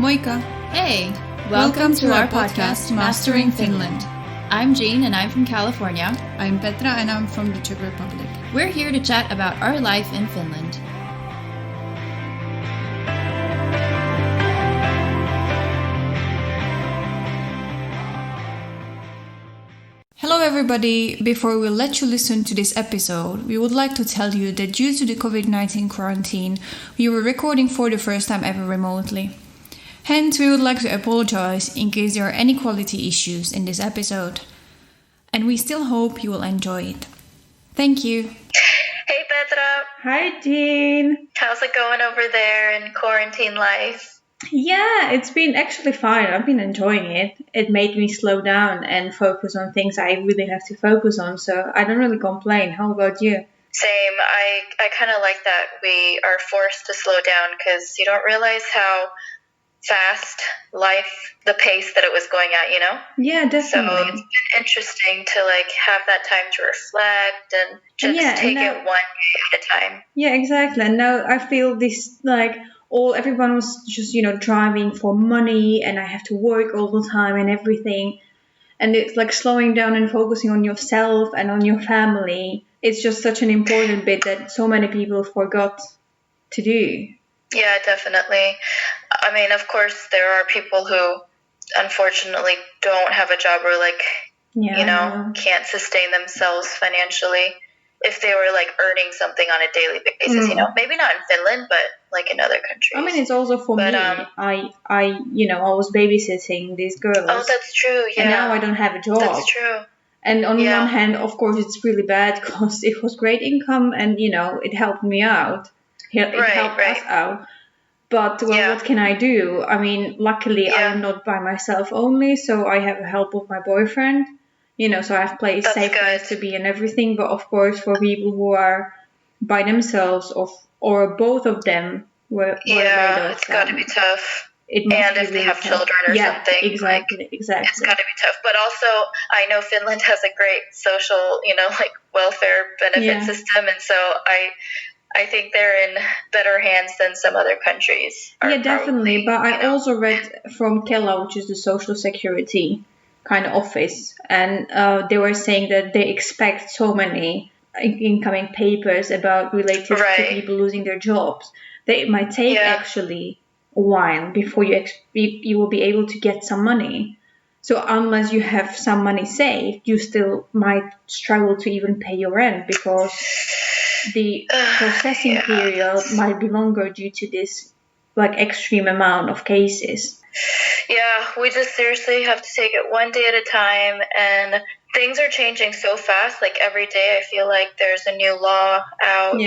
Moikka! Hey! Welcome to our podcast, Mastering Finland. I'm Jean and I'm from California. I'm Petra and I'm from the Czech Republic. We're here to chat about our life in Finland. Hello everybody! Before we let you listen to this episode, we would like to tell you that due to the COVID-19 quarantine, we were recording for the first time ever remotely. Hence, we would like to apologize in case there are any quality issues in this episode. And we still hope you will enjoy it. Thank you! Hey Petra! Hi Jean! How's it going over there in quarantine life? Yeah, it's been actually fine. I've been enjoying it. It made me slow down and focus on things I really have to focus on, so I don't really complain. How about you? Same. I kind of like that we are forced to slow down because you don't realize how fast the pace that it was going at, you know? Yeah, definitely. So it's been interesting to have that time to reflect and just take it one day at a time. Yeah, exactly. And now I feel this everyone was just, driving for money and I have to work all the time and everything. And it's like slowing down and focusing on yourself and on your family. It's just such an important bit that so many people forgot to do. Yeah, definitely. I mean, of course, there are people who unfortunately don't have a job or can't sustain themselves financially. If they were earning something on a daily basis, maybe not in Finland, but in other countries. I mean, it's also for me. I was babysitting these girls. Oh, that's true. Yeah. And now I don't have a job. That's true. And on one hand, of course, it's really bad because it was great income and, it helped me out. It helped us out. But what can I do? I mean, luckily, I'm not by myself only, so I have the help of my boyfriend. So I have place, safe place to be and everything. But of course, for people who are by themselves or both of them were laid off, it's got to be tough. And if they have children or something. Exactly. It's got to be tough. But also, I know Finland has a great social, welfare benefit system. And so I think they're in better hands than some other countries. Yeah, definitely. But I also read from Kela, which is the social security kind of office, and they were saying that they expect so many incoming papers related to people losing their jobs that it might take actually a while before you will be able to get some money. So unless you have some money saved, you still might struggle to even pay your rent because the processing period might be longer due to this extreme amount of cases. Yeah, we just seriously have to take it one day at a time, and things are changing so fast. Every day I feel like there's a new law out,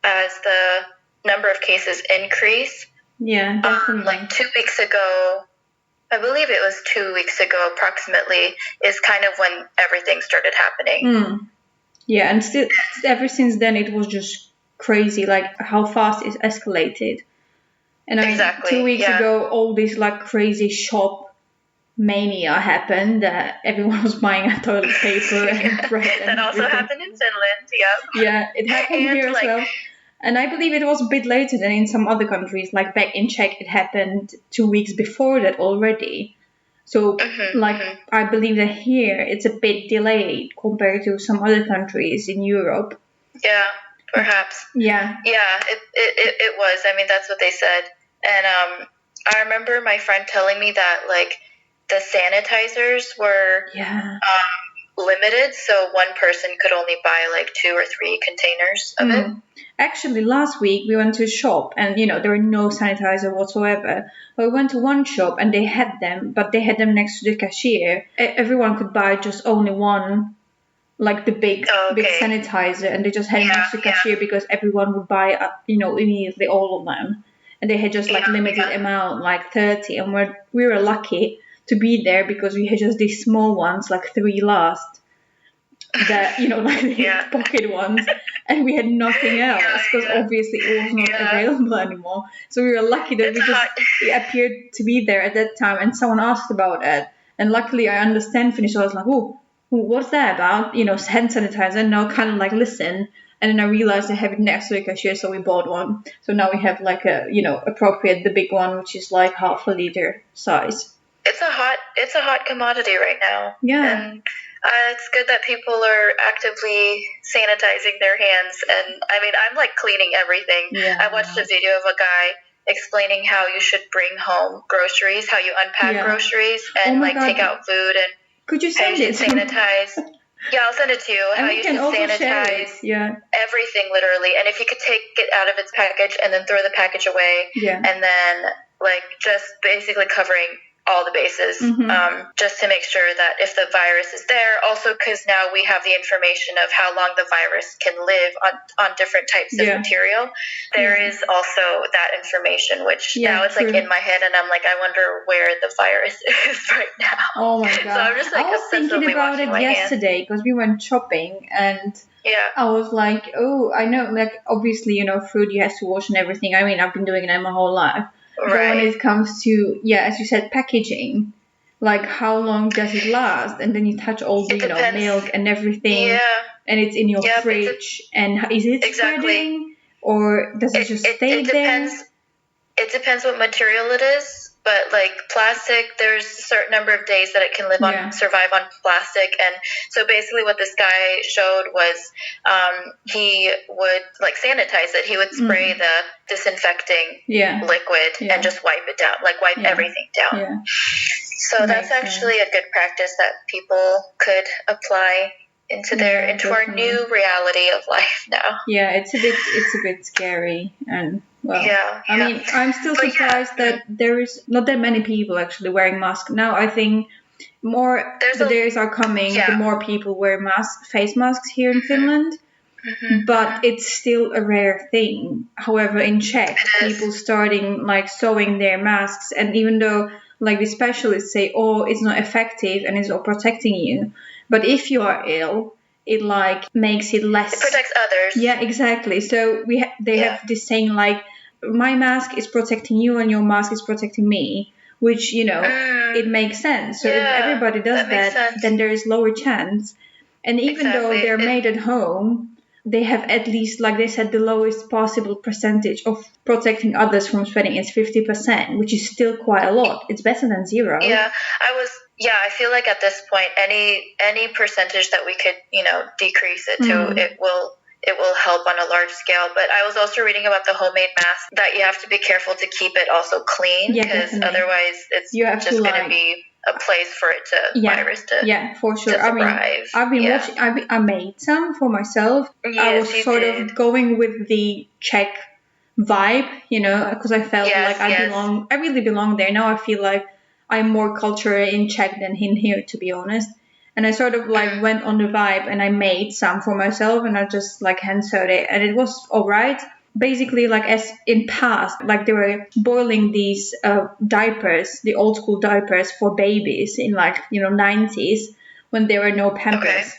as the number of cases increase. Yeah, definitely. 2 weeks ago, I believe it was 2 weeks ago approximately, is kind of when everything started happening. Yeah, and still ever since then it was just crazy, how fast it escalated. And I mean, 2 weeks ago, all this crazy shop mania happened that everyone was buying toilet paper and bread. That also happened in Finland, Yeah, it happened here as well. And I believe it was a bit later than in some other countries. Back in Czech, it happened 2 weeks before that already. So, I believe that here it's a bit delayed compared to some other countries in Europe. Yeah, perhaps. Yeah. Yeah, it was. I mean, that's what they said. And I remember my friend telling me that, the sanitizers were limited, so one person could only buy, 2 or 3 containers of it. Actually, last week we went to a shop and, there were no sanitizer whatsoever. But we went to one shop and they had them, but they had them next to the cashier. Everyone could buy just only one, the big sanitizer, and they just had it next to the cashier because everyone would buy, immediately all of them. And they had just limited amount, 30, and we were lucky to be there because we had just these small ones, 3 last. That the pocket ones, and we had nothing else because obviously it was not available anymore. So we were lucky that we appeared to be there at that time, and someone asked about it. And luckily, I understand Finnish. So I was like, "Oh, what's that about?" Hand sanitizer. No, kind of listen. And then I realized they have it next to the cashier, so we bought one. So now we have like a, appropriate, the big one, which is like 0.5 liter size. It's a hot commodity right now. Yeah. And it's good that people are actively sanitizing their hands. And I mean, I'm like cleaning everything. Yeah. I watched a video of a guy explaining how you should bring home groceries, how you unpack groceries and God. take out food, and could you send how you it? should sanitize. Yeah, I'll send it to you. And how you should sanitize everything, literally. And if you could take it out of its package and then throw the package away, and then like just basically covering all the bases, just to make sure that if the virus is there, also because now we have the information of how long the virus can live on different types of material. There is also that information, which now it's like in my head, and I'm like, I wonder where the virus is right now. Oh my God. So I'm just like, I was thinking about it yesterday because we went shopping, and I was like, oh, I know, like obviously, food you have to wash and everything. I mean, I've been doing it my whole life. But when it comes to, as you said, packaging, like how long does it last? And then you touch all the, milk and everything, and it's in your fridge. And is it spreading, or does it just stay there? It depends what material it is. But like plastic, there's a certain number of days that it can survive on plastic. And so basically what this guy showed was he would like sanitize it. He would spray the disinfecting liquid and just wipe it down, like wipe everything down. Yeah. So that's actually a good practice that people could apply into our new reality of life now. Yeah, it's a bit scary, and I mean, I'm still surprised that there is not that many people actually wearing masks now. I think the days are coming, the more people wear face masks here in Finland. But it's still a rare thing. However, in Czech, people starting like sewing their masks, and even though like the specialists say, oh, it's not effective and it's not protecting you, but if you are ill, it like makes it less. It protects others. Yeah, exactly. So they have this saying like, my mask is protecting you and your mask is protecting me, which it makes sense. So if everybody does that, then there is lower chance. And even though they're made at home, they have at least, like they said, the lowest possible percentage of protecting others from spreading is 50%, which is still quite a lot. It's better than zero. I feel like at this point, any percentage that we could, decrease it to, it will help on a large scale. But I was also reading about the homemade mask that you have to be careful to keep it also clean, because otherwise it's just going to be a place for it to virus to for sure. I mean, I've been watching. I made some for myself. I was sort of going with the Czech vibe, because I felt like I really belong there. Now I feel like I'm more culturally in Czech than in here, to be honest. And I sort of like went on the vibe, and I made some for myself, and I just like hand sewed it, and it was all right. Basically, like as in past, like they were boiling these diapers, the old school diapers for babies in like 90s when there were no Pampers.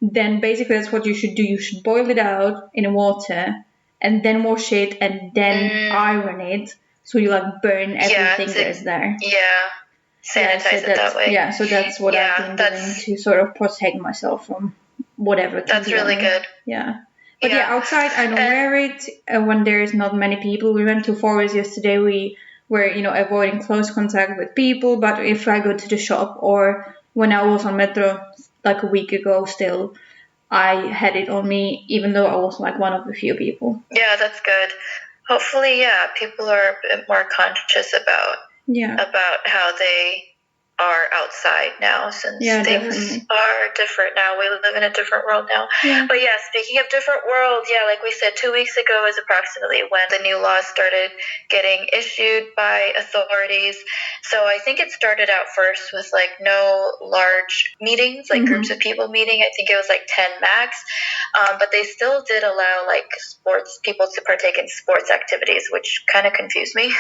Then basically that's what you should do. You should boil it out in water and then wash it and then iron it, so you like burn everything that's there. Sanitize it that way. Yeah, so that's what I've been doing to sort of protect myself from whatever. That's really good. Yeah. But outside I don't wear it when there is not many people. We went to forest yesterday. We were, avoiding close contact with people. But if I go to the shop, or when I was on metro like a week ago still, I had it on me, even though I was like one of the few people. Yeah, that's good. Hopefully, people are a bit more conscious about how they are outside now, since things are different now. We live in a different world now. But speaking of different world, like we said, 2 weeks ago is approximately when the new laws started getting issued by authorities. So I think it started out first with like no large meetings, like groups of people meeting. I think it was like 10 max. But they still did allow like people to partake in sports activities, which kind of confused me.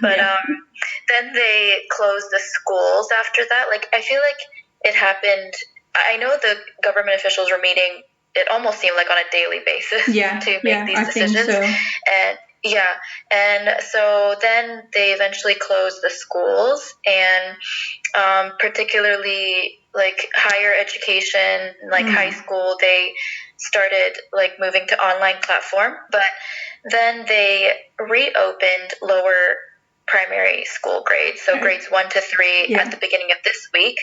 But then they closed the schools after that. Like, I feel like it happened. I know the government officials were meeting, it almost seemed like on a daily basis to make these decisions. I think so. And so then they eventually closed the schools, and particularly like higher education, like high school, they started like moving to online platform, but then they reopened lower primary school grades, so grades 1 to 3 at the beginning of this week,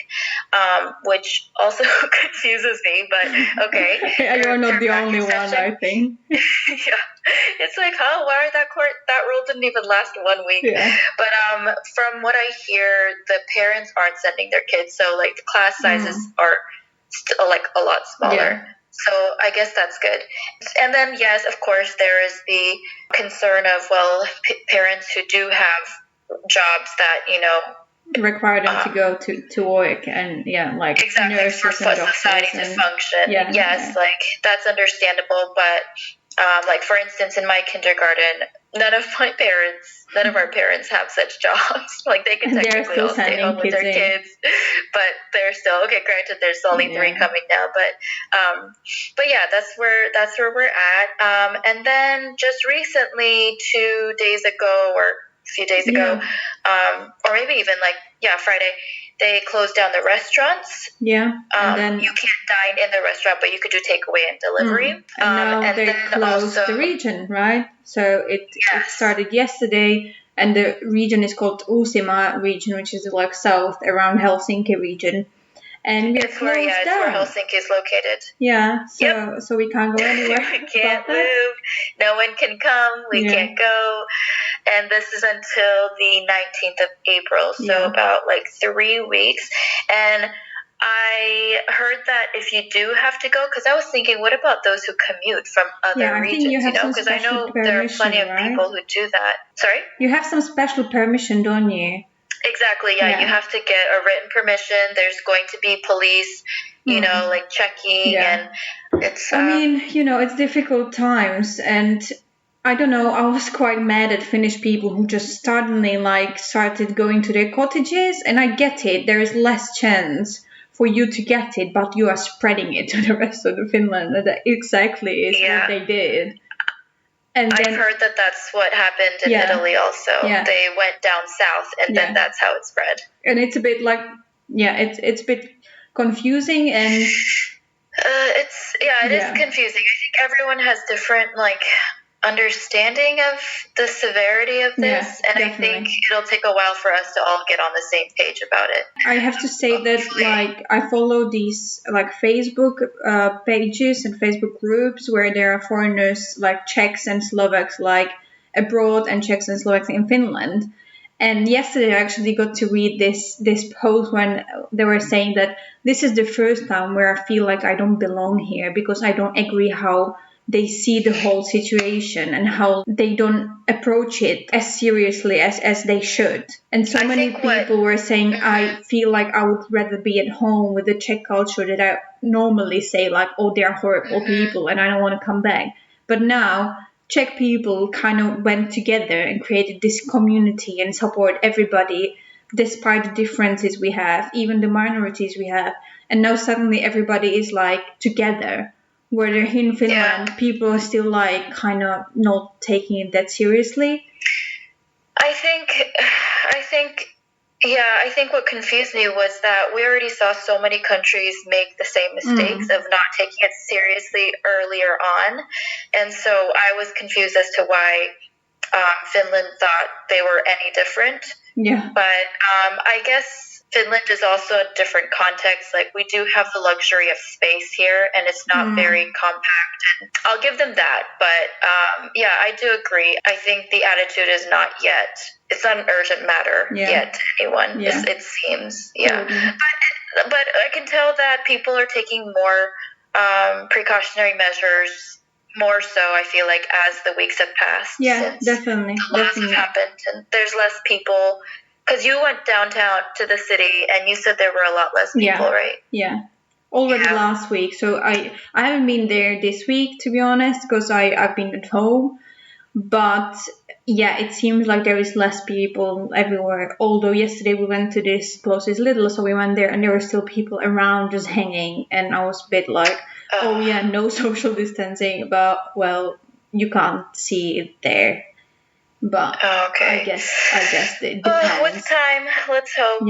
which also confuses me, but okay. You're not the only one, I think. It's like, why that rule didn't even last 1 week. But from what I hear, the parents aren't sending their kids, so like the class sizes are still like a lot smaller. So I guess that's good. And then, yes, of course, there is the concern of, well, parents who do have jobs that, you know, require them to go to work and, like exactly, nurses for and doctors society to function. Yes, like that's understandable. But like, for instance, in my kindergarten, none of our parents have such jobs. Like they can technically all stay home with their kids, but they're still Granted, there's only 3 coming now, but yeah, that's where we're at. And then just recently, 2 days ago or a few days ago, or maybe even Friday, they closed down the restaurants. And then you can't dine in the restaurant, but you could do takeaway and delivery. And now they closed the region, right? So it started yesterday, and the region is called Uusimaa region, which is like south around Helsinki region. And it's where Helsinki is located. So we can't go anywhere. We can't move. No one can come. We can't go. And this is until the 19th of April, so about 3 weeks. And I heard that if you do have to go, because I was thinking, what about those who commute from other regions? Because I know there are plenty of people who do that. Sorry? You have some special permission, don't you? Exactly, you have to get a written permission. There's going to be police, checking, and it's... I mean, it's difficult times, and I don't know, I was quite mad at Finnish people who just suddenly, started going to their cottages, and I get it, there is less chance for you to get it, but you are spreading it to the rest of the Finland. That exactly is what they did. And I've heard that that's what happened in Italy also. They went down south, and then that's how it spread. And it's a bit it's a bit confusing, and it is confusing. I think everyone has different understanding of the severity of this, and definitely. I think it'll take a while for us to all get on the same page about it. I have to say that I follow these Facebook pages and Facebook groups where there are foreigners like Czechs and Slovaks abroad, and Czechs and Slovaks in Finland. And yesterday I actually got to read this post when they were saying that this is the first time where I feel like I don't belong here, because I don't agree how they see the whole situation and how they don't approach it as seriously as they should. And so many people were saying, I feel like I would rather be at home with the Czech culture that I normally say, they are horrible people and I don't want to come back. But now Czech people kind of went together and created this community and support everybody despite the differences we have, even the minorities we have. And now suddenly everybody is together. Where in Finland, people are still kind of not taking it that seriously. I think what confused me was that we already saw so many countries make the same mistakes of not taking it seriously earlier on. And so I was confused as to why Finland thought they were any different. Yeah. But I guess Finland is also a different context. We do have the luxury of space here, and it's not very compact. And I'll give them that. But I do agree. I think the attitude is not yet. It's not an urgent matter yet to anyone. Yeah. It seems. Yeah. But I can tell that people are taking more precautionary measures. More so, I feel as the weeks have passed. Yeah, definitely. The laws have happened, and there's less people. Because you went downtown to the city, and you said there were a lot less people, right? Yeah. Already last week. So I haven't been there this week, to be honest, because I've been at home. But it seems like there is less people everywhere. Although yesterday we went to this place is little, so we went there, and there were still people around just hanging. And I was a bit no social distancing. But, you can't see it there. But okay. I guess it depends. With time, let's hope.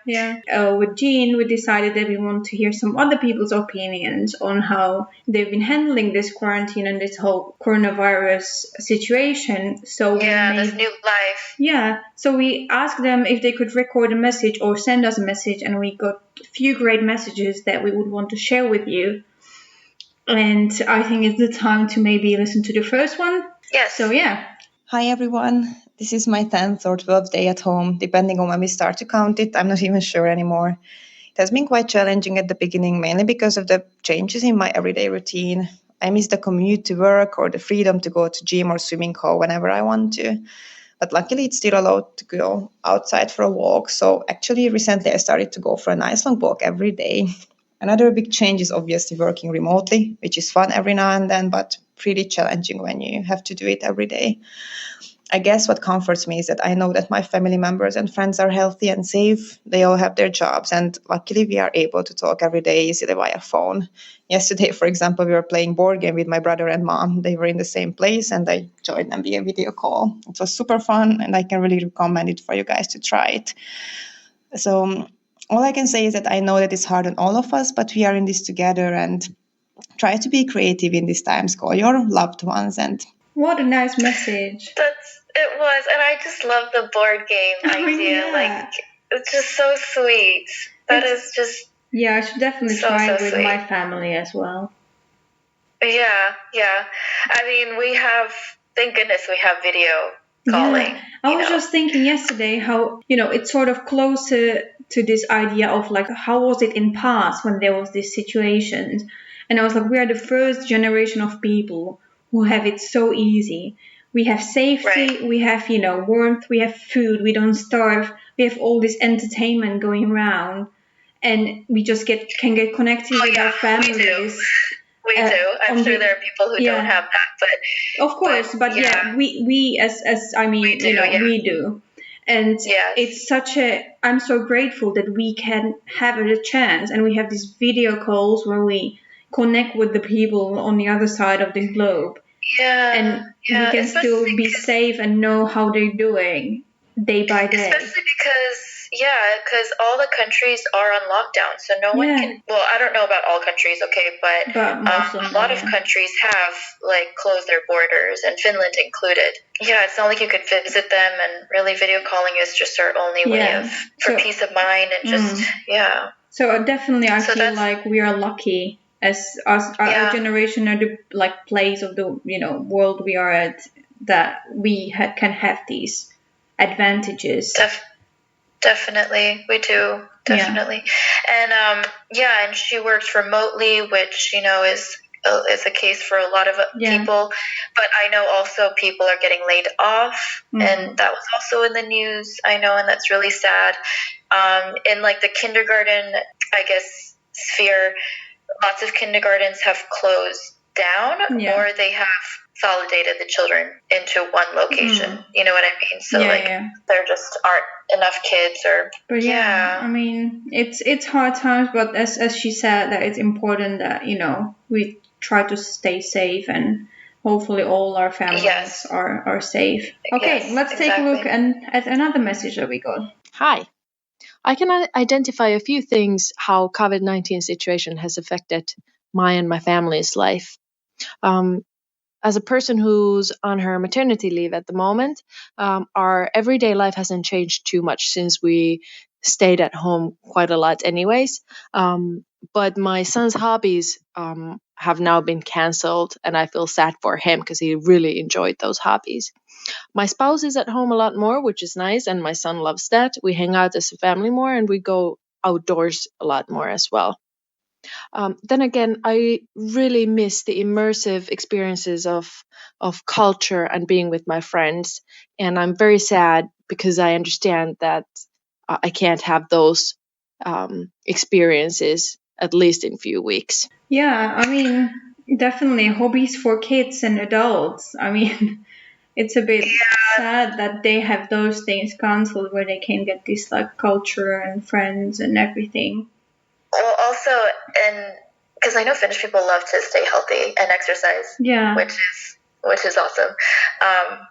Yeah. With Jean, we decided that we want to hear some other people's opinions on how they've been handling this quarantine and this whole coronavirus situation. So this new life. Yeah. So we asked them if they could record a message or send us a message, and we got a few great messages that we would want to share with you. And I think it's the time to maybe listen to the first one. Yes. So yeah. Hi everyone, this is my 10th or 12th day at home, depending on when we start to count it. I'm not even sure anymore. It has been quite challenging at the beginning, mainly because of the changes in my everyday routine. I miss the commute to work or the freedom to go to gym or swimming hole whenever I want to. But luckily it's still allowed to go outside for a walk. So actually recently I started to go for a nice long walk every day. Another big change is obviously working remotely, which is fun every now and then, but pretty challenging when you have to do it every day. I guess what comforts me is that I know that my family members and friends are healthy and safe. They all have their jobs, and luckily we are able to talk every day easily via phone. Yesterday, for example, we were playing board game with my brother and mom. They were in the same place, and I joined them via video call. It was super fun, and I can really recommend it for you guys to try it. So all I can say is that I know that it's hard on all of us, but we are in this together, and try to be creative in these times. Call your loved ones. And what a nice message. It was, and I just love the board game idea. Yeah. Like, it's just so sweet. Is just I should definitely try it with my family as well. Yeah. I mean, thank goodness we have video calling. Yeah. I was just thinking yesterday how, it's sort of closer to this idea of like, how was it in past when there was this situation? And I was like, we are the first generation of people who have it so easy. We have safety, we have, warmth, we have food, we don't starve, we have all this entertainment going around, and we just can get connected with our families. We do. I'm sure there are people who don't have that, but of course, but we we do. And it's I'm so grateful that we can have a chance, and we have these video calls where we connect with the people on the other side of the globe. And we can still be safe and know how they're doing day by day. Especially because all the countries are on lockdown, so no one can. Well, I don't know about all countries, but a lot of countries have closed their borders, and Finland included. Yeah, it's not like you could visit them, and really video calling is just our only way for peace of mind and just So definitely, I feel like we are lucky. As our generation or the place of the world we are at, that we can have these advantages. Definitely, we do. Definitely, and she works remotely, which is a case for a lot of people. But I know also people are getting laid off, and that was also in the news. I know, and that's really sad. In the kindergarten, I guess, sphere. Lots of kindergartens have closed down, or they have consolidated the children into one location. You know what I mean? So there just aren't enough kids, But I mean, it's hard times, but as she said, that it's important that we try to stay safe, and hopefully all our families are safe. Okay, let's take a look at another message that we got. Hi. I can identify a few things how COVID-19 situation has affected my and my family's life. As a person who's on her maternity leave at the moment, our everyday life hasn't changed too much since we stayed at home quite a lot anyways. But my son's hobbies have now been canceled, and I feel sad for him because he really enjoyed those hobbies. My spouse is at home a lot more, which is nice, and my son loves that. We hang out as a family more, and we go outdoors a lot more as well. Then again, I really miss the immersive experiences of culture and being with my friends, and I'm very sad because I understand that I can't have those experiences at least in a few weeks. Yeah, I mean, definitely hobbies for kids and adults. I mean, it's a bit sad that they have those things cancelled where they can get this culture and friends and everything. Well, also, and because I know Finnish people love to stay healthy and exercise, which is awesome.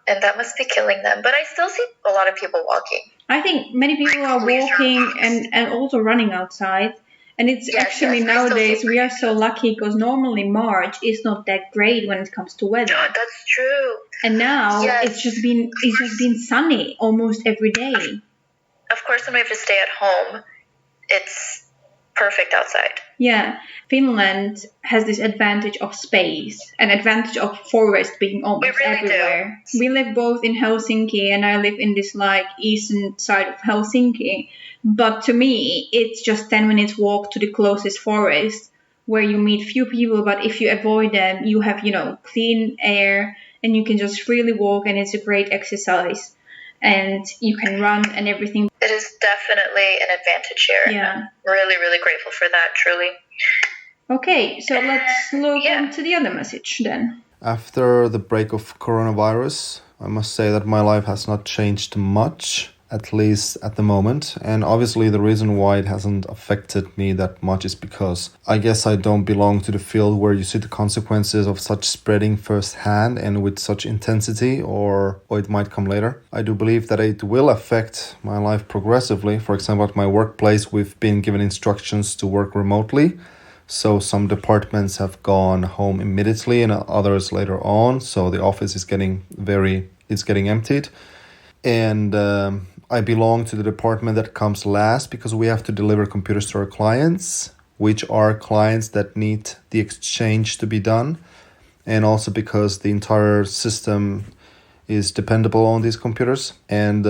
And that must be killing them. But I still see a lot of people walking. I think many people are walking and also running outside. And it's actually nowadays we are so lucky because normally March is not that great when it comes to weather. Oh, that's true. And now it's just been sunny almost every day. Of course, when we have to stay at home, it's perfect outside. Yeah, Finland has this advantage of space, an advantage of forest being almost everywhere. We live both in Helsinki and I live in this like eastern side of Helsinki. But to me, it's just 10 minutes walk to the closest forest where you meet few people. But if you avoid them, you have, clean air and you can just freely walk and it's a great exercise. And you can run and everything. It is definitely an advantage here. Yeah. I'm really, really grateful for that, truly. Okay, so let's look into the other message then. After the break of coronavirus, I must say that my life has not changed much, at least at the moment. And obviously the reason why it hasn't affected me that much is because I guess I don't belong to the field where you see the consequences of such spreading firsthand and with such intensity, or it might come later. I do believe that it will affect my life progressively. For example, at my workplace, we've been given instructions to work remotely. So some departments have gone home immediately and others later on. So the office is getting emptied. And I belong to the department that comes last because we have to deliver computers to our clients, which are clients that need the exchange to be done. And also because the entire system is dependable on these computers. And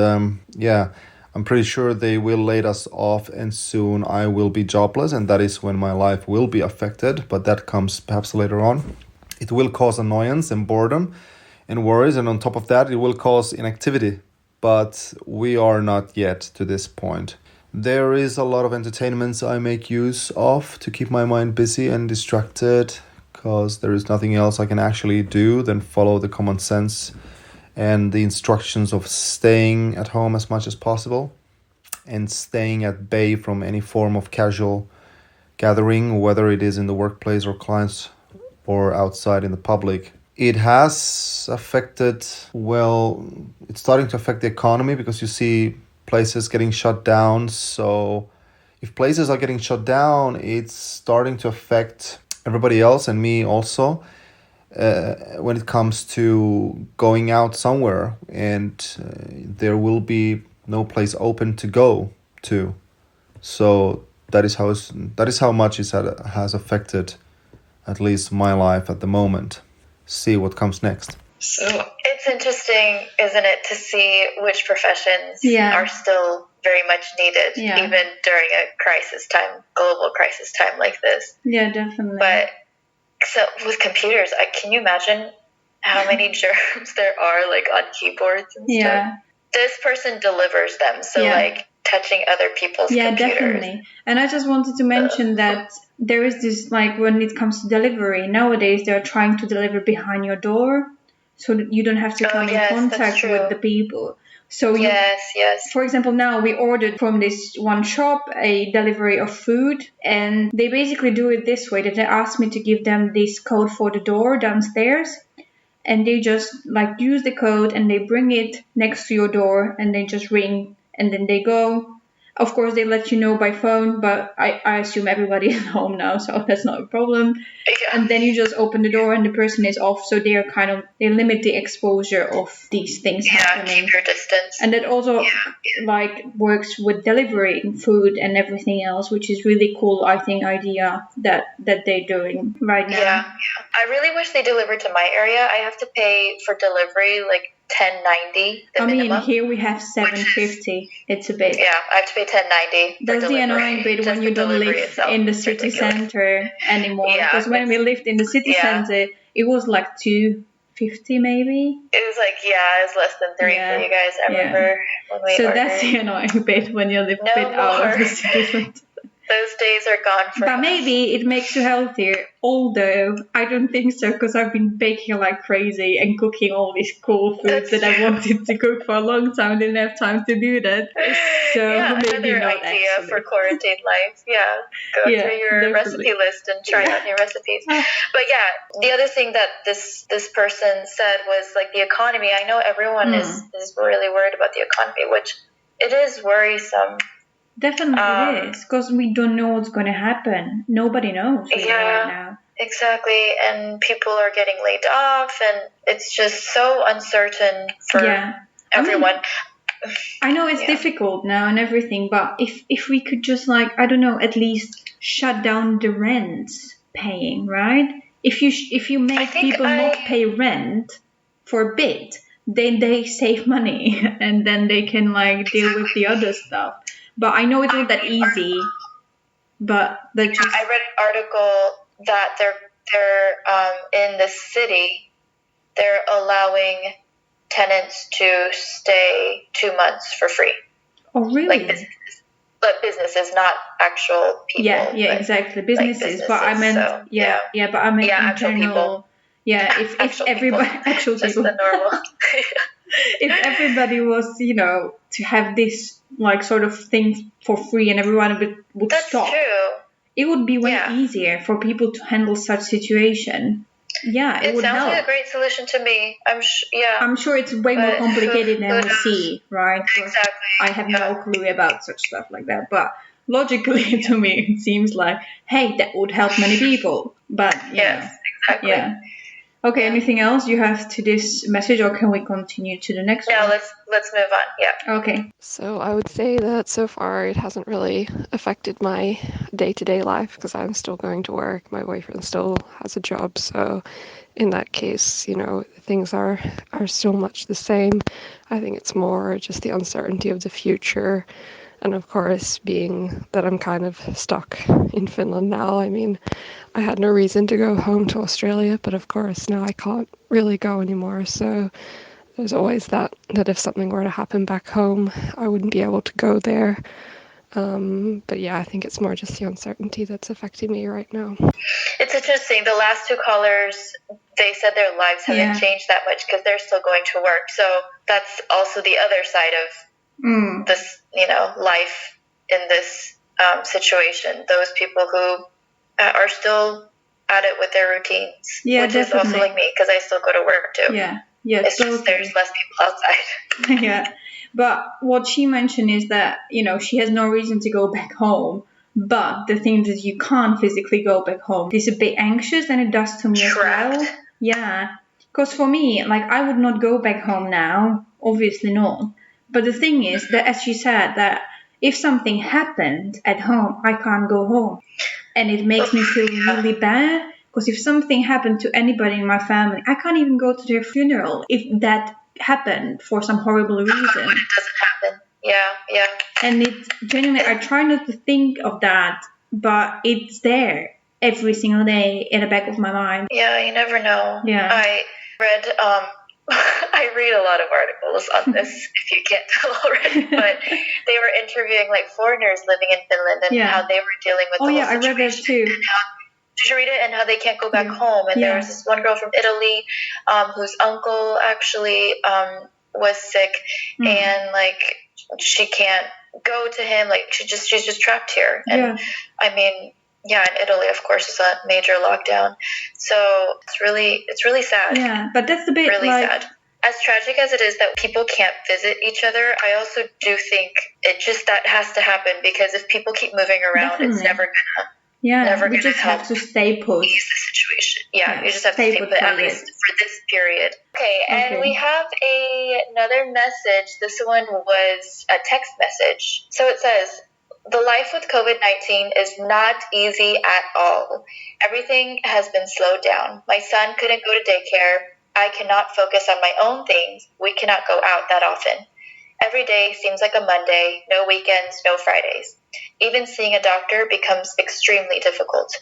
I'm pretty sure they will lay us off and soon I will be jobless. And that is when my life will be affected. But that comes perhaps later on. It will cause annoyance and boredom and worries. And on top of that, it will cause inactivity. But we are not yet to this point. There is a lot of entertainments I make use of to keep my mind busy and distracted because there is nothing else I can actually do than follow the common sense and the instructions of staying at home as much as possible and staying at bay from any form of casual gathering, whether it is in the workplace or clients or outside in the public. It has affected, it's starting to affect the economy because you see places getting shut down. So if places are getting shut down, it's starting to affect everybody else and me also when it comes to going out somewhere. And there will be no place open to go to. So that is how much it has affected at least my life at the moment. See what comes next. So it's interesting, isn't it, to see which professions are still very much needed, even during a global crisis time like this. Yeah, definitely. But so with computers, can you imagine how many germs there are on keyboards and stuff? This person delivers them, so touching other people's computers. Yeah, definitely. And I just wanted to mention that there is this, when it comes to delivery, nowadays they're trying to deliver behind your door so that you don't have to come in contact with the people. So for example, now we ordered from this one shop a delivery of food, and they basically do it this way, that they asked me to give them this code for the door downstairs, and they just use the code and they bring it next to your door and they just ring and then they go. Of course, they let you know by phone, but I assume everybody is home now, so that's not a problem. Yeah. And then you just open the door and the person is off, so they limit the exposure of these things happening. Keep your distance. And that also works with delivering food and everything else, which is really cool, I think, idea that they're doing right now. Yeah, I really wish they delivered to my area. I have to pay for delivery $10.90. I mean, here we have $7.50. It's a bit. Yeah, I have to pay $10.90. That's the annoying bit when you don't live in the city center anymore. Because when we lived in the city center, it was $2.50 maybe. It was it was less than $3 for you guys. I remember when we ordered. That's the annoying bit when you live a bit out of the city center. Those days are gone for But us. maybe it makes you healthier, although I don't think so, because I've been baking like crazy and cooking all these cool foods that I wanted to cook for a long time. Didn't have time to do that. So maybe another not idea actually. for quarantine life. Yeah, go through your recipe list and try out new recipes. But yeah, the other thing that this person said was like the economy. I know everyone is really worried about the economy, which it is worrisome. Definitely it is, because we don't know what's going to happen. Nobody knows really right now. Exactly, and people are getting laid off, and it's just so uncertain for everyone. I know it's difficult now and everything, but if we could just like, I don't know, at least shut down the rents paying, right? If you make people not pay rent for a bit, then they save money and then they can like deal with the other stuff. But I know it's not that easy. But I read an article that they're in the city, they're allowing tenants to stay 2 months for free. Oh, really? Like businesses, not actual people. Yeah, exactly. Businesses, but I meant but I meant actual people. Yeah, if everybody actual just people. The normal. If everybody was, to have this like sort of thing for free and everyone would stop. That's true. It would be way easier for people to handle such situation. Yeah, it would help. It sounds like a great solution to me. I'm sure it's way more complicated than we see, right? Exactly. I have no clue about such stuff like that, but logically to me it seems like, hey, that would help many people. But yes, exactly. Yeah. Okay, anything else you have to this message, or can we continue to the next one? No, let's move on. Yeah. Okay. So I would say that so far it hasn't really affected my day-to-day life because I'm still going to work. My boyfriend still has a job, so in that case, things are still much the same. I think it's more just the uncertainty of the future. And of course, being that I'm kind of stuck in Finland now, I mean, I had no reason to go home to Australia, but of course now I can't really go anymore. So there's always that if something were to happen back home, I wouldn't be able to go there. But yeah, I think it's more just the uncertainty that's affecting me right now. It's interesting. The last two callers, they said their lives haven't changed that much because they're still going to work. So that's also the other side of this, life in this situation. Those people who are still at it with their routines, which is also like me because I still go to work too. Yeah, it's just there's less people outside. Yeah, but what she mentioned is that she has no reason to go back home. But the thing is, you can't physically go back home. It's a bit anxious, and it does to me as well. Yeah, because for me, like I would not go back home now. Obviously not. But the thing is that, as she said, that if something happened at home, I can't go home. And it makes me feel really bad. Because if something happened to anybody in my family, I can't even go to their funeral if that happened for some horrible reason. It doesn't happen. Yeah. And it's genuinely, I try not to think of that, but it's there every single day in the back of my mind. Yeah, you never know. Yeah. I read I read a lot of articles on this, if you can't tell already, but they were interviewing like foreigners living in Finland and how they were dealing with the whole situation. I read that too. Did you read it? And how they can't go back home. And there was this one girl from Italy whose uncle actually was sick and like she can't go to him. Like she's just trapped here. And I mean, in Italy, of course, is a major lockdown. So it's really sad. Yeah, but that's a bit really like... sad. As tragic as it is that people can't visit each other, I also do think that has to happen because if people keep moving around, it's never gonna we just have to stay put. Ease the situation. Yeah, you just have to stay put at least for this period. Okay, and we have another message. This one was a text message. So it says, the life with COVID-19 is not easy at all. Everything has been slowed down. My son couldn't go to daycare. I cannot focus on my own things. We cannot go out that often. Every day seems like a Monday, no weekends, no Fridays. Even seeing a doctor becomes extremely difficult.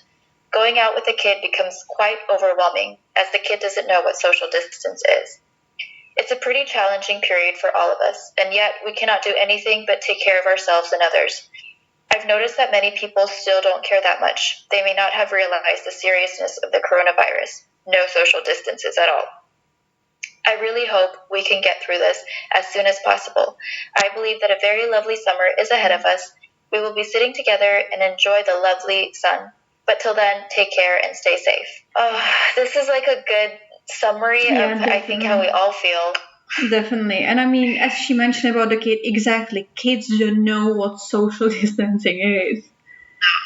Going out with a kid becomes quite overwhelming, as the kid doesn't know what social distance is. It's a pretty challenging period for all of us, and yet we cannot do anything but take care of ourselves and others. I've noticed that many people still don't care that much. They may not have realized the seriousness of the coronavirus. No social distances at all. I really hope we can get through this as soon as possible. I believe that a very lovely summer is ahead of us. We will be sitting together and enjoy the lovely sun. But till then, take care and stay safe. Oh, this is like a good summary of, definitely. I think, how we all feel. Definitely. And I mean, as she mentioned about the kid, exactly, kids don't know what social distancing is.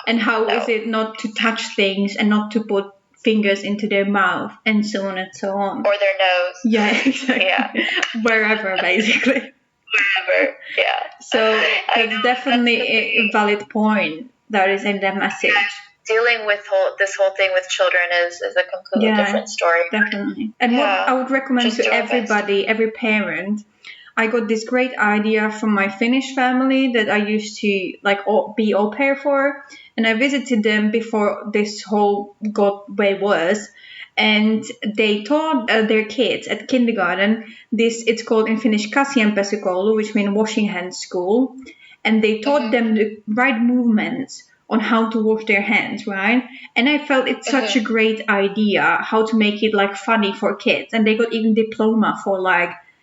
And how is it not to touch things and not to put fingers into their mouth and so on and so on. Or their nose. Yeah, exactly. Yeah. Wherever, basically. Wherever, yeah. So that's definitely a valid point that is in that message. Dealing with this whole thing with children is a completely different story. Definitely. And what I would recommend to everybody, every parent, I got this great idea from my Finnish family that I used to be au pair for. And I visited them before this whole got way worse. And they taught their kids at kindergarten it's called in Finnish käsienpesukoulu, which means washing hands school. And they taught them the right movements on how to wash their hands, right? And I felt it's such a great idea how to make it funny for kids. And they got even diploma for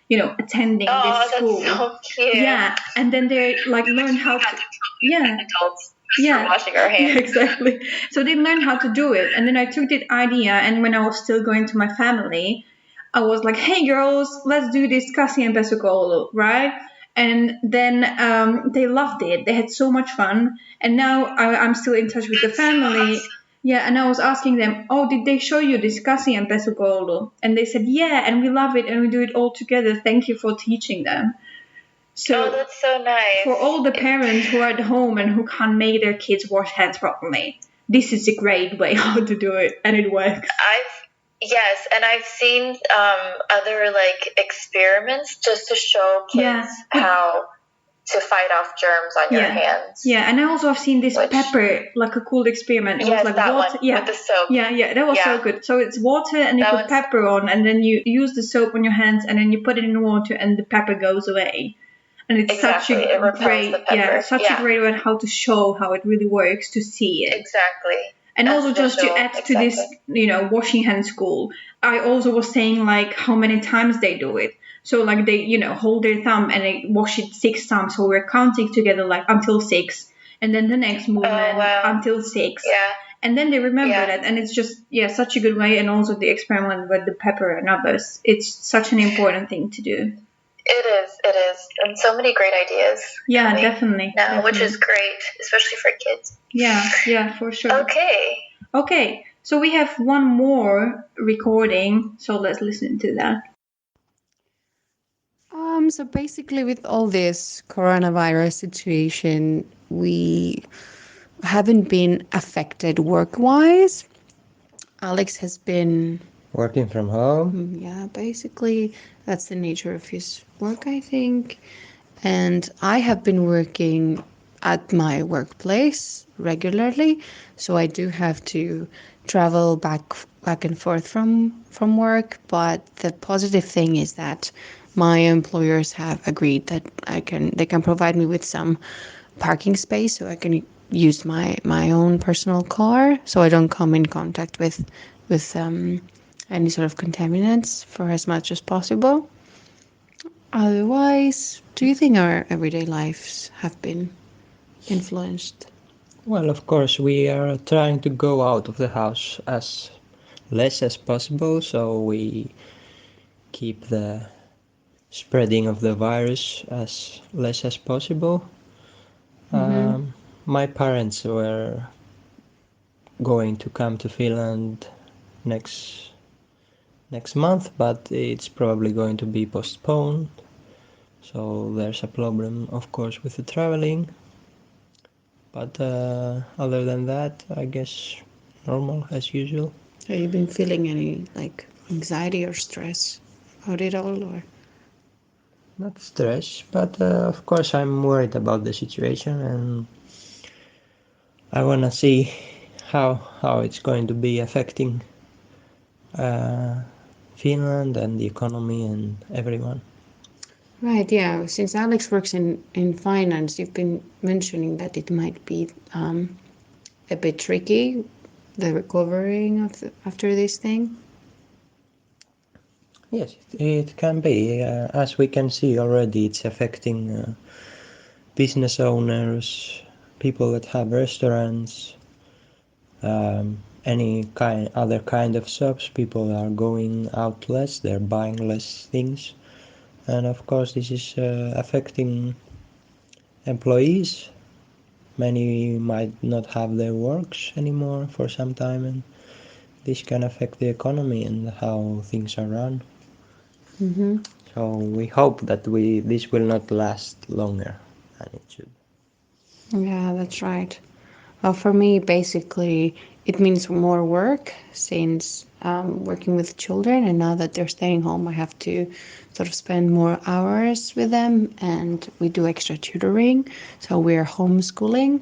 attending this school. That's so cute. Yeah, and then they learn how to adults for washing our hands. Yeah, exactly. So they learned how to do it, and then I took that idea, and when I was still going to my family, I was like, "Hey girls, let's do this käsienpesukoulu," right? And then they loved it. They had so much fun, and now I'm still in touch with the family. Awesome. Yeah, and I was asking them, "Oh, did they show you this käsienpesukoulu?" And they said, "Yeah, and we love it, and we do it all together. Thank you for teaching them." So that's so nice. For all the parents who are at home and who can't make their kids wash hands properly, this is a great way how to do it, and it works. I've seen other experiments just to show kids how to fight off germs on your hands. Yeah, and I also have seen this pepper, a cool experiment. It was that water. One, with the soap. Yeah, that was so good. So it's water and you put pepper on, and then you use the soap on your hands, and then you put it in water, and the pepper goes away. And it's such a great, a great way how to show how it really works to see it. Exactly. And also just to add to this, washing hand school, I also was saying how many times they do it. So they, hold their thumb and they wash it 6 times. So we're counting together until 6, and then the next movement until 6. Yeah. And then they remember that, and it's just such a good way. And also the experiment with the pepper and others, it's such an important thing to do. It is, and so many great ideas. Yeah, definitely. Now, which is great, especially for kids. Yeah, for sure. Okay. So we have one more recording, so let's listen to that. So basically, with all this coronavirus situation, we haven't been affected work-wise. Alex has been working from home. Yeah, basically, that's the nature of his work, I think. And I have been working at my workplace regularly, so I do have to travel back and forth from work. But the positive thing is that my employers have agreed that they can provide me with some parking space, so I can use my own personal car, so I don't come in contact with any sort of contaminants for as much as possible. Otherwise, do you think our everyday lives have been influenced? Well, of course, we are trying to go out of the house as less as possible, so we keep the spreading of the virus as less as possible. My parents were going to come to Finland next month, but it's probably going to be postponed. So there's a problem, of course, with the traveling. But other than that, I guess normal as usual. Have you been feeling any anxiety or stress about it all, or? Not stress, but of course I'm worried about the situation, and I want to see how it's going to be affecting Finland and the economy and everyone. Right, yeah. Since Alex works in finance, you've been mentioning that it might be a bit tricky, the recovering after this thing. Yes, it can be. As we can see already, it's affecting business owners, people that have restaurants, any other kind of shops. People are going out less, they're buying less things. And of course, this is affecting employees. Many might not have their works anymore for some time, and this can affect the economy and how things are run. Mm-hmm. So we hope that this will not last longer than it should. Yeah, that's right. Well, for me, basically, it means more work since working with children, and now that they're staying home, I have to sort of spend more hours with them, and we do extra tutoring, so we're homeschooling.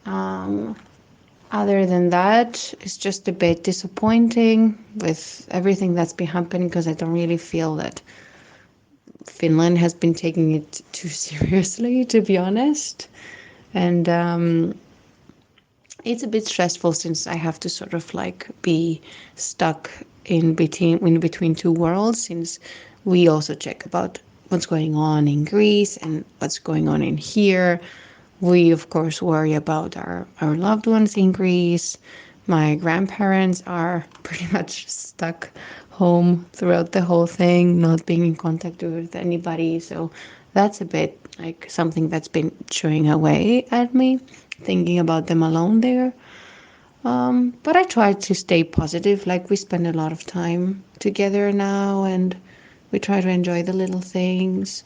Other than that, it's just a bit disappointing with everything that's been happening because I don't really feel that Finland has been taking it too seriously, to be honest. And it's a bit stressful since I have to sort of like be stuck in between two worlds, since we also check about what's going on in Greece and what's going on in here. We of course worry about our loved ones in Greece. My grandparents are pretty much stuck home throughout the whole thing, not being in contact with anybody. So that's a bit like something that's been chewing away at me, thinking about them alone there. But I try to stay positive. Like, we spend a lot of time together now, and we try to enjoy the little things.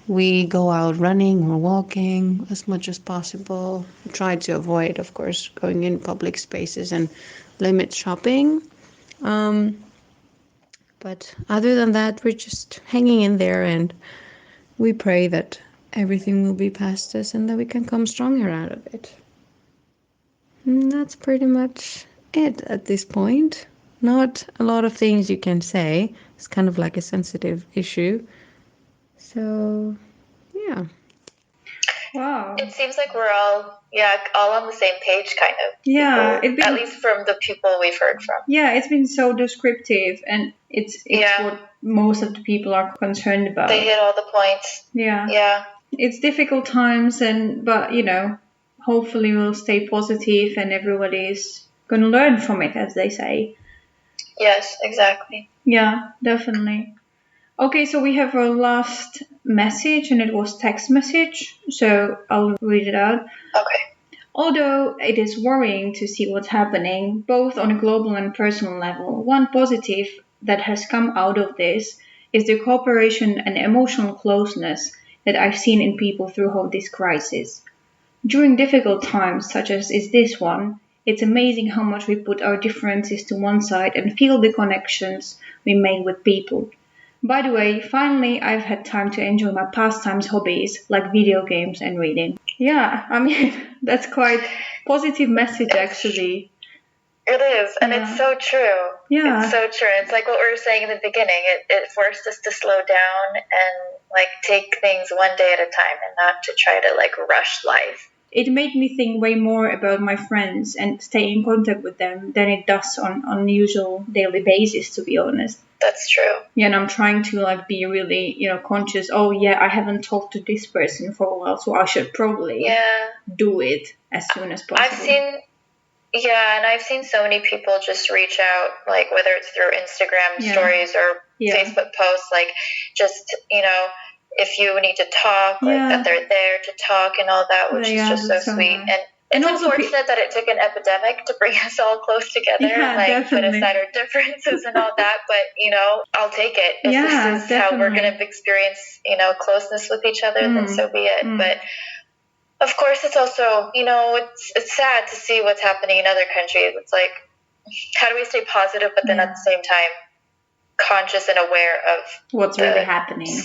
We go out running or walking as much as possible. We try to avoid, of course, going in public spaces and limit shopping. But other than that, we're just hanging in there, and we pray that everything will be past us and that we can come stronger out of it. And that's pretty much it at this point. Not a lot of things you can say. It's kind of like a sensitive issue. So, yeah. Wow. It seems like we're all on the same page, kind of. Yeah, at least from the people we've heard from. Yeah, it's been so descriptive, and it's what most of the people are concerned about. They hit all the points. Yeah. It's difficult times, but hopefully we'll stay positive, and everybody's going to learn from it, as they say. Yes, exactly. Yeah, definitely. Okay, so we have our last message, and it was text message, so I'll read it out. Okay. Although it is worrying to see what's happening, both on a global and personal level, one positive that has come out of this is the cooperation and emotional closeness that I've seen in people throughout this crisis. During difficult times, such as is this one, it's amazing how much we put our differences to one side and feel the connections we make with people. By the way, finally I've had time to enjoy my pastimes hobbies like video games and reading. Yeah, I mean, that's quite positive message actually. It is, and it's so true. Yeah. It's so true. It's like what we were saying in the beginning. It forced us to slow down and like take things one day at a time and not to try to like rush life. It made me think way more about my friends and stay in contact with them than it does on the usual daily basis, to be honest. That's true. Yeah, and I'm trying to like be really, conscious. Oh yeah, I haven't talked to this person for a while, so I should probably do it as soon as possible. I've seen so many people just reach out, like whether it's through Instagram stories or Facebook posts, like just, if you need to talk, like that they're there to talk and all that, which is just so sweet. And it's unfortunate that it took an epidemic to bring us all close together, put aside our differences and all that. But, I'll take it. If this is how we're going to experience, closeness with each other, then so be it. But of course, it's also, it's sad to see what's happening in other countries. It's like, how do we stay positive, but then at the same time conscious and aware of what's really happening?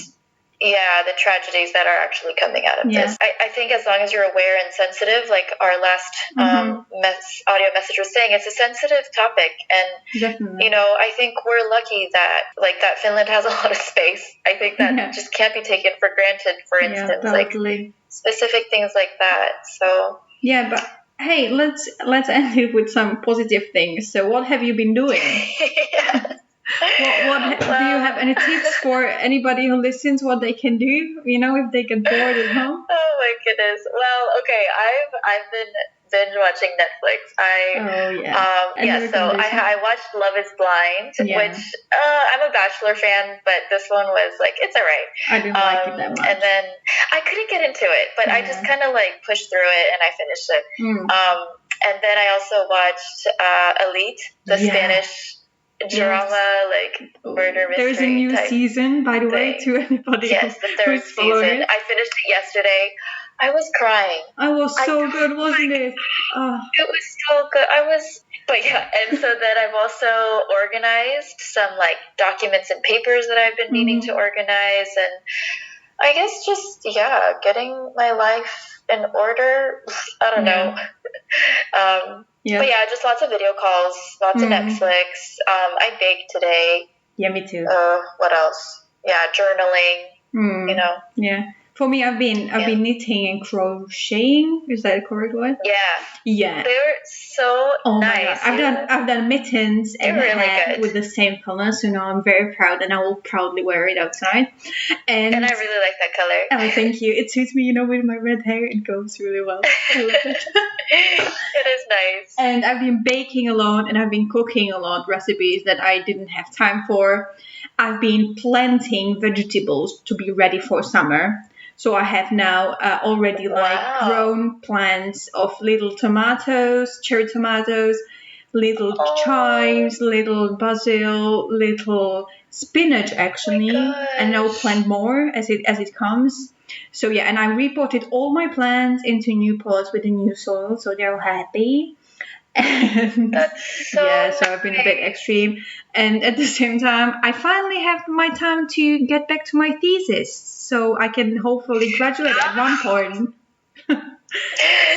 Yeah, the tragedies that are actually coming out of this. I think as long as you're aware and sensitive, like our last audio message was saying, it's a sensitive topic. And, definitely. I think we're lucky that Finland has a lot of space. I think that just can't be taken for granted, for instance, totally. like specific things like that. So yeah, but hey, let's end it with some positive things. So what have you been doing? What do you have any tips for anybody who listens what they can do, if they get bored at home? Oh my goodness. Well, okay, I've been binge watching Netflix. So I watched Love is Blind, which I'm a Bachelor fan, but this one was like, it's all right. I didn't like it that much. And then I couldn't get into it, but I just kind of like pushed through it and I finished it. And then I also watched Elite, the Spanish drama, like murder mystery. There's a new type season, by the way, to anybody the third season. I finished it yesterday. I was crying. I was so good, wasn't it? It was so good. And so then I've also organized some like documents and papers that I've been meaning to organize, and I guess just getting my life in order. I don't know. But just lots of video calls, lots of Netflix. I baked today. Yeah, me too. What else? Yeah, journaling. Yeah. For me, I've been knitting and crocheting. Is that a correct word? Yeah. They're so nice. My God. I've done mittens and hat with the same color, so now I'm very proud, and I will proudly wear it outside. And I really like that color. Oh, thank you. It suits me, with my red hair. It goes really well. I love it. It is nice. And I've been baking a lot, and I've been cooking a lot, recipes that I didn't have time for. I've been planting vegetables to be ready for summer. So I have now already grown plants of little tomatoes, cherry tomatoes, little chives, little basil, little spinach actually, and I'll plant more as it comes. So and I repotted all my plants into new pots with the new soil, so they're all happy. And that's so I've been a bit extreme, and at the same time I finally have my time to get back to my thesis, so I can hopefully graduate at one point.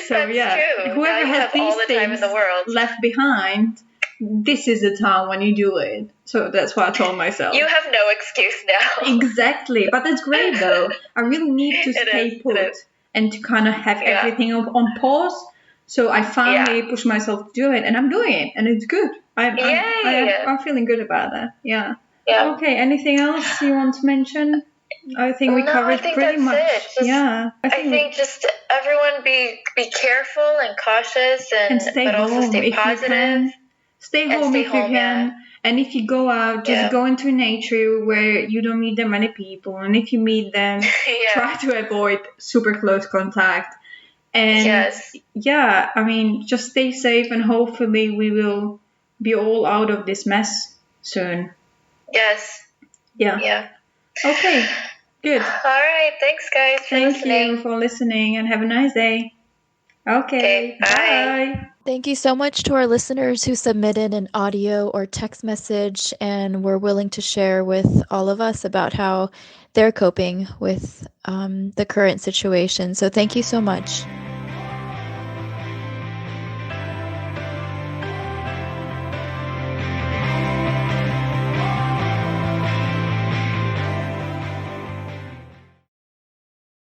So true. Whoever has these things left behind, this is the time when you do it. So that's what I told myself. You have no excuse now. Exactly, but that's great though. I really need to stay put and to kind of have everything on pause. So I finally pushed myself to do it, and I'm doing it, and it's good. I'm feeling good about that. Yeah. Okay. Anything else you want to mention? I think we covered pretty much. I think just everyone be careful and cautious, and stay home also stay positive. Stay home if you can. And if you go out, just go into nature where you don't meet that many people. And if you meet them, try to avoid super close contact. And just stay safe, and hopefully we will be all out of this mess soon. Yes. Yeah. Okay. Good. All right. Thanks, guys, for listening. Thank you for listening, and have a nice day. Okay. Bye. Thank you so much to our listeners who submitted an audio or text message and were willing to share with all of us about how they're coping with the current situation. So thank you so much.